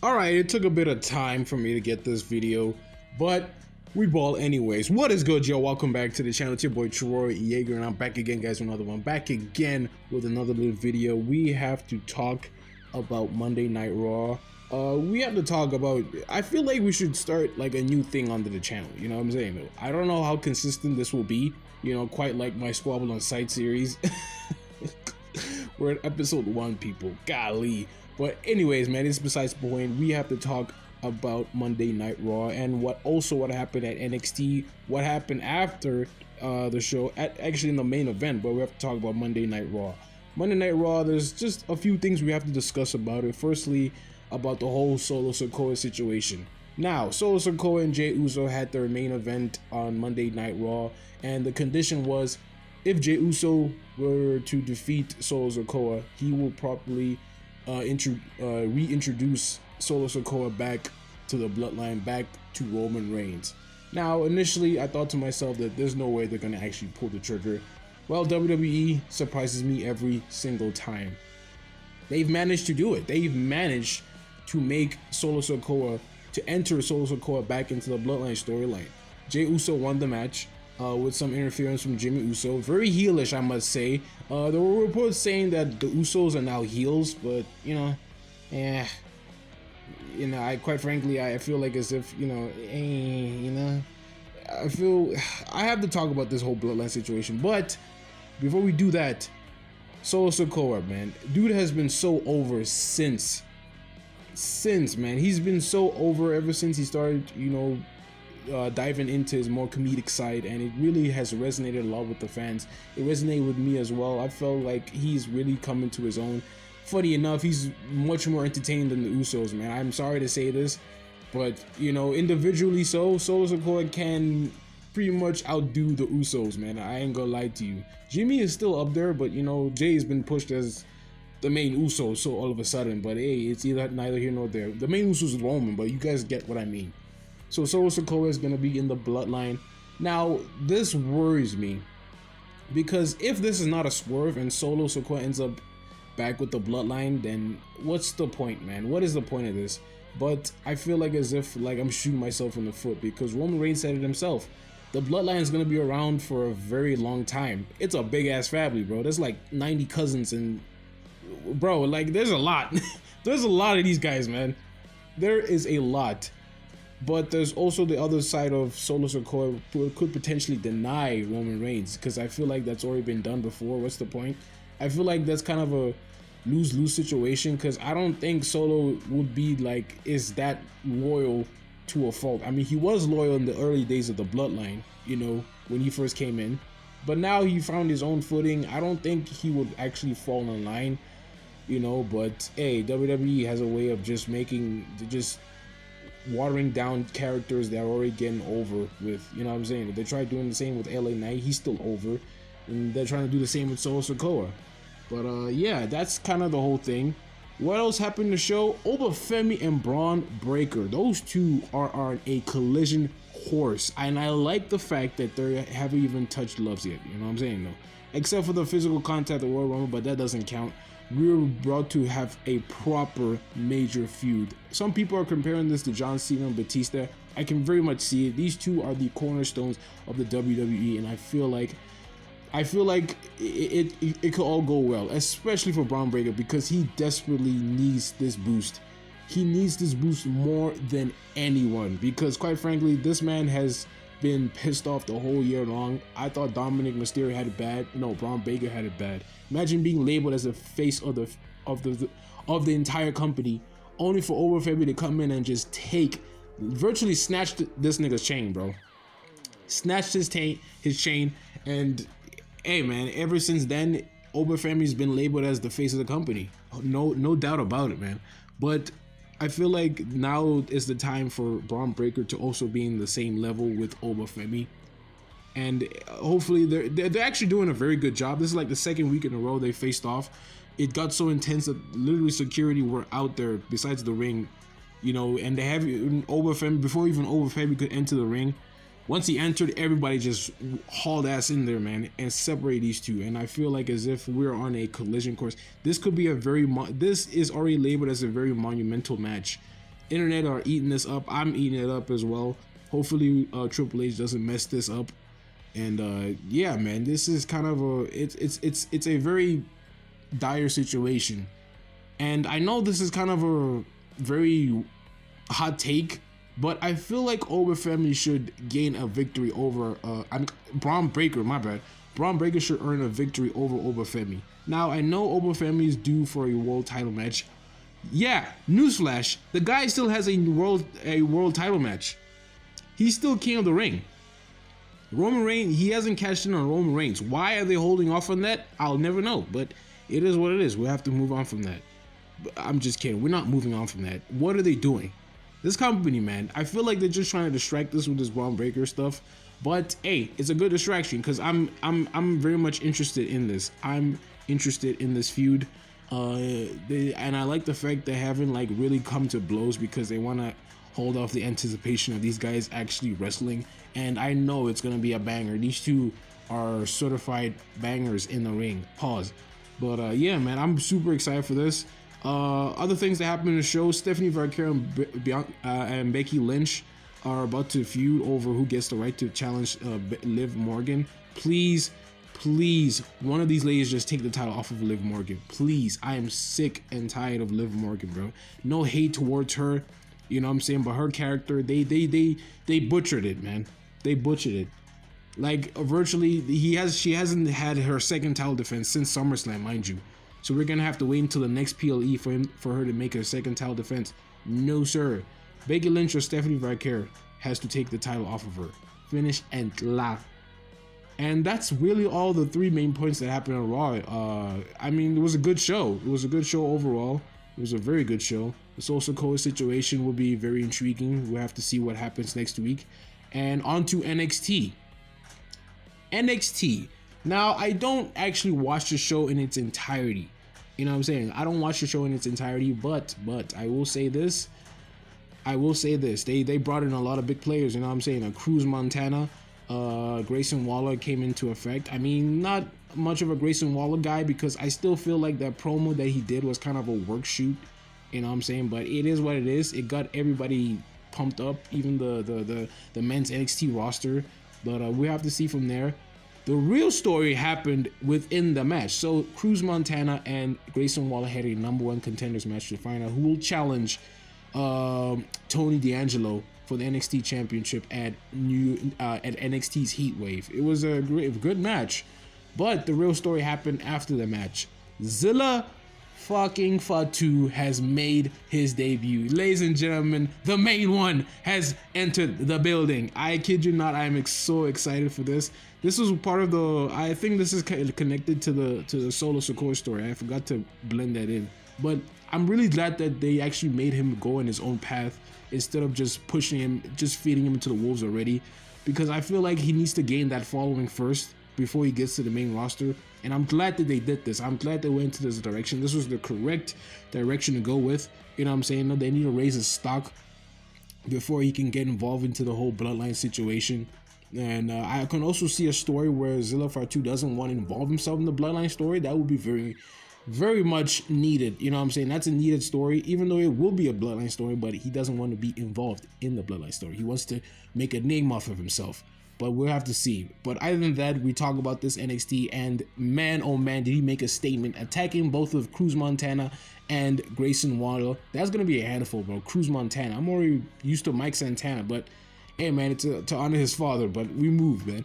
Alright, it took a bit of time for me to get this video, but we ball anyways. What is good, yo? Welcome back to the channel. It's your boy Troy Yeager, and I'm back again, guys, with another one. Back again with another little video. We have to talk about Monday Night Raw. We have to talk about, I feel like we should start like a new thing onto the channel, you know what I'm saying? I don't know how consistent this will be, you know, quite like my Squabble on Sight series. We're at episode 1, people, golly. But anyways, man, it's besides the point. We have to talk about Monday Night Raw and what happened at NXT, what happened after the show, actually in the main event, but we have to talk about Monday Night Raw. Monday Night Raw, there's just a few things we have to discuss about it. Firstly, about the whole Solo Sikoa situation. Now, Solo Sikoa and Jey Uso had their main event on Monday Night Raw, and the condition was if Jey Uso were to defeat Solo Sikoa, he will probably reintroduce Solo Sikoa back to the Bloodline, back to Roman Reigns. Now, initially, I thought to myself that there's no way they're going to actually pull the trigger. Well, WWE surprises me every single time. They've managed to do it. They've managed to make Solo Sikoa, to enter Solo Sikoa back into the Bloodline storyline. Jey Uso won the match with some interference from Jimmy Uso. Very heelish, I must say. There were reports saying that the Usos are now heels, but I quite frankly, I feel like as if, I have to talk about this whole Bloodline situation. But before we do that, Solo Sikoa, man, dude has been so over since man, he's been so over ever since he started, diving into his more comedic side, and it really has resonated a lot with the fans. It resonated with me as well. I felt like he's really coming to his own. Funny enough, he's much more entertaining than the Usos, man. I'm sorry to say this, but individually, Solo Sikoa can pretty much outdo the Usos, man. I ain't gonna lie to you. Jimmy is still up there, but Jay has been pushed as the main Uso, so all of a sudden. But hey, it's neither here nor there. The main Uso is Roman, but you guys get what I mean. So Solo Sikoa is gonna be in the Bloodline. Now, this worries me, because if this is not a swerve and Solo Sikoa ends up back with the Bloodline, then what's the point, man? What is the point of this? But I feel like as if I'm shooting myself in the foot, because Roman Reigns said it himself. The Bloodline is gonna be around for a very long time. It's a big ass family, bro. There's like 90 cousins, and bro, like there's a lot. There's a lot of these guys, man. There is a lot. But there's also the other side of Solo Sikoa who could potentially deny Roman Reigns, because I feel like that's already been done before. What's the point? I feel like that's kind of a lose-lose situation, because I don't think Solo would be is that loyal to a fault. I mean, he was loyal in the early days of the Bloodline, when he first came in. But now he found his own footing. I don't think he would actually fall in line, but hey, WWE has a way of just watering down characters that are already getting over with, you know what I'm saying? If they tried doing the same with LA Knight, he's still over, and they're trying to do the same with Solo Sikoa. But yeah, that's kind of the whole thing. What else happened in the show? Obafemi and Bron Breakker, those two are on a collision course, and I like the fact that they haven't even touched gloves yet, you know what I'm saying, though? Except for the physical contact at the Royal Rumble, but that doesn't count. We're about to have a proper major feud. Some people are comparing this to John Cena and Batista. I can very much see it. These two are the cornerstones of the WWE, and I feel like it could all go well, especially for Bron Breakker, because he desperately needs this boost. He needs this boost more than anyone, because quite frankly, this man has been pissed off the whole year long. I thought Dominic Mysterio had it bad. No, Bron Breakker had it bad. Imagine being labeled as the face of the entire company, only for Obafemi to come in and just virtually snatch this nigga's chain, bro. Snatched his chain, and hey, man, ever since then, Obafemi's been labeled as the face of the company. No doubt about it, man. But I feel like now is the time for Bron Breakker to also be in the same level with Obafemi. And hopefully they're actually doing a very good job. This is like the second week in a row they faced off. It got so intense that literally security were out there besides the ring, and they have Obafemi, before even Obafemi could enter the ring, once he entered, everybody just hauled ass in there, man, and separate these two. And I feel like as if we're on a collision course. This could be a this is already labeled as a very monumental match. internet are eating this up. I'm eating it up as well. Hopefully Triple H doesn't mess this up. And yeah, man, this is kind of it's a very dire situation. And I know this is kind of a very hot take, but I feel like Oba family should gain a victory over Bron Breakker, my bad. Bron Breakker should earn a victory over Oba Femi. Now, I know Oba Femi is due for a world title match. Yeah, newsflash, the guy still has a world title match. He's still king of the ring. Roman Reigns, he hasn't cashed in on Roman Reigns. Why are they holding off on that? I'll never know, but it is what it is. We'll have to move on from that. But I'm just kidding. We're not moving on from that. What are they doing? This company, man, I feel like they're just trying to distract us with this Bron Breakker stuff. But hey, it's a good distraction because I'm very much interested in this. I'm interested in this feud. And I like the fact they haven't like really come to blows because they want to hold off the anticipation of these guys actually wrestling. And I know it's gonna be a banger. These two are certified bangers in the ring. Pause. But yeah, man, I'm super excited for this. Other things that happen in the show: Stephanie Vaquero and Becky Lynch are about to feud over who gets the right to challenge Liv Morgan. Please, one of these ladies just take the title off of Liv Morgan. Please, I am sick and tired of Liv Morgan, bro. No hate towards her, you know what I'm saying, but her character, they butchered it, man. They butchered it. Like virtually, she hasn't had her second title defense since SummerSlam, mind you. So we're gonna have to wait until the next PLE for her to make her second title defense. No, sir. Becky Lynch or Stephanie Vaquero has to take the title off of her. Finish and la. And that's really all the three main points that happened on Raw. I mean, it was a good show. It was a good show overall. It was a very good show. The Social Code situation will be very intriguing. We'll have to see what happens next week. And on to NXT. NXT. Now, I don't actually watch the show in its entirety. You know what I'm saying? I don't watch the show in its entirety, but I will say this. They brought in a lot of big players, you know what I'm saying? Cruz Montana, Grayson Waller came into effect. I mean, not much of a Grayson Waller guy because I still feel like that promo that he did was kind of a work shoot, you know what I'm saying? But it is what it is. It got everybody pumped up, even the men's NXT roster. But we have to see from there. The real story happened within the match. So Cruz Montana and Grayson Waller had a #1 contenders match to find out who will challenge Tony D'Angelo for the NXT championship at NXT's Heat Wave. It was a good match, but the real story happened after the match. ZILLA fucking FATU has made his debut. Ladies and gentlemen, the main one has entered the building. I kid you not, I am so excited for this. This was part of I think this is connected to the Solo Sikoa story. I forgot to blend that in. But I'm really glad that they actually made him go in his own path instead of just pushing him, just feeding him into the wolves already. Because I feel like he needs to gain that following first before he gets to the main roster. And I'm glad that they did this. I'm glad they went into this direction. This was the correct direction to go with. You know what I'm saying? No, they need to raise his stock before he can get involved into the whole Bloodline situation. And I can also see a story where ZILLA FATU doesn't want to involve himself in the Bloodline story. That would be very much needed. You know what I'm saying? That's a needed story, even though it will be a Bloodline story, but he doesn't want to be involved in the Bloodline story. He wants to make a name off of himself. But we'll have to see. But other than that, we talk about this NXT, and man, oh man, did he make a statement attacking both of Cruz Montana and Grayson Waller. That's going to be a handful, bro. Cruz Montana. I'm already used to Mike Santana, but hey, man, it's to honor his father, but we move, man.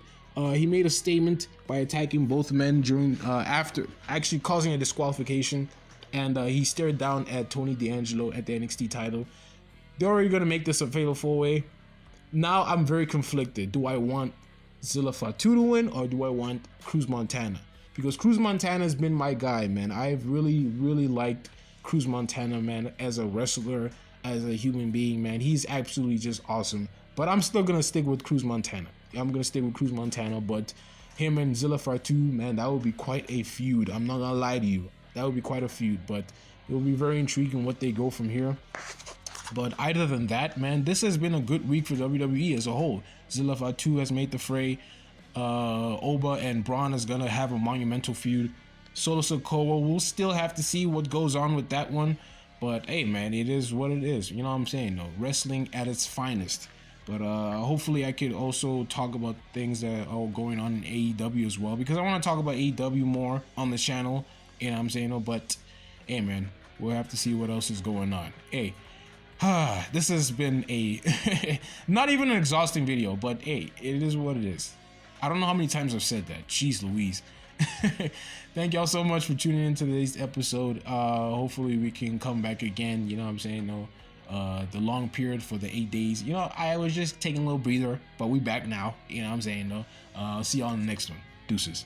He made a statement by attacking both men during, after actually causing a disqualification, and he stared down at Tony D'Angelo at the NXT title. They're already going to make this a fatal 4-way. Now I'm very conflicted. Do I want ZILLA FATU to win, or do I want Cruz Montana? Because Cruz Montana has been my guy, man. I've really liked Cruz Montana, man, as a wrestler, as a human being, man. He's absolutely just awesome. But I'm still going to stick with Cruz Montana. I'm going to stick with Cruz Montana, but him and ZILLA FATU, man, that would be quite a feud. I'm not going to lie to you. That would be quite a feud, but it will be very intriguing what they go from here. But other than that, man, this has been a good week for WWE as a whole. ZILLA FATU has made the fray. Oba and Bron is going to have a monumental feud. Solo Sikoa, we'll still have to see what goes on with that one. But hey, man, it is what it is. You know what I'm saying? No, wrestling at its finest. But hopefully I could also talk about things that are going on in AEW as well, because I want to talk about AEW more on the channel. You know what I'm saying? No, but hey, man, we'll have to see what else is going on. Hey, this has been a not even an exhausting video, but hey, it is what it is. I don't know how many times I've said that. Jeez Louise. Thank y'all so much for tuning into today's episode. Hopefully we can come back again. You know what I'm saying? No, the long period for the 8 days. You know, I was just taking a little breather, but we back now. You know what I'm saying? No, I'll see y'all in the next one. Deuces.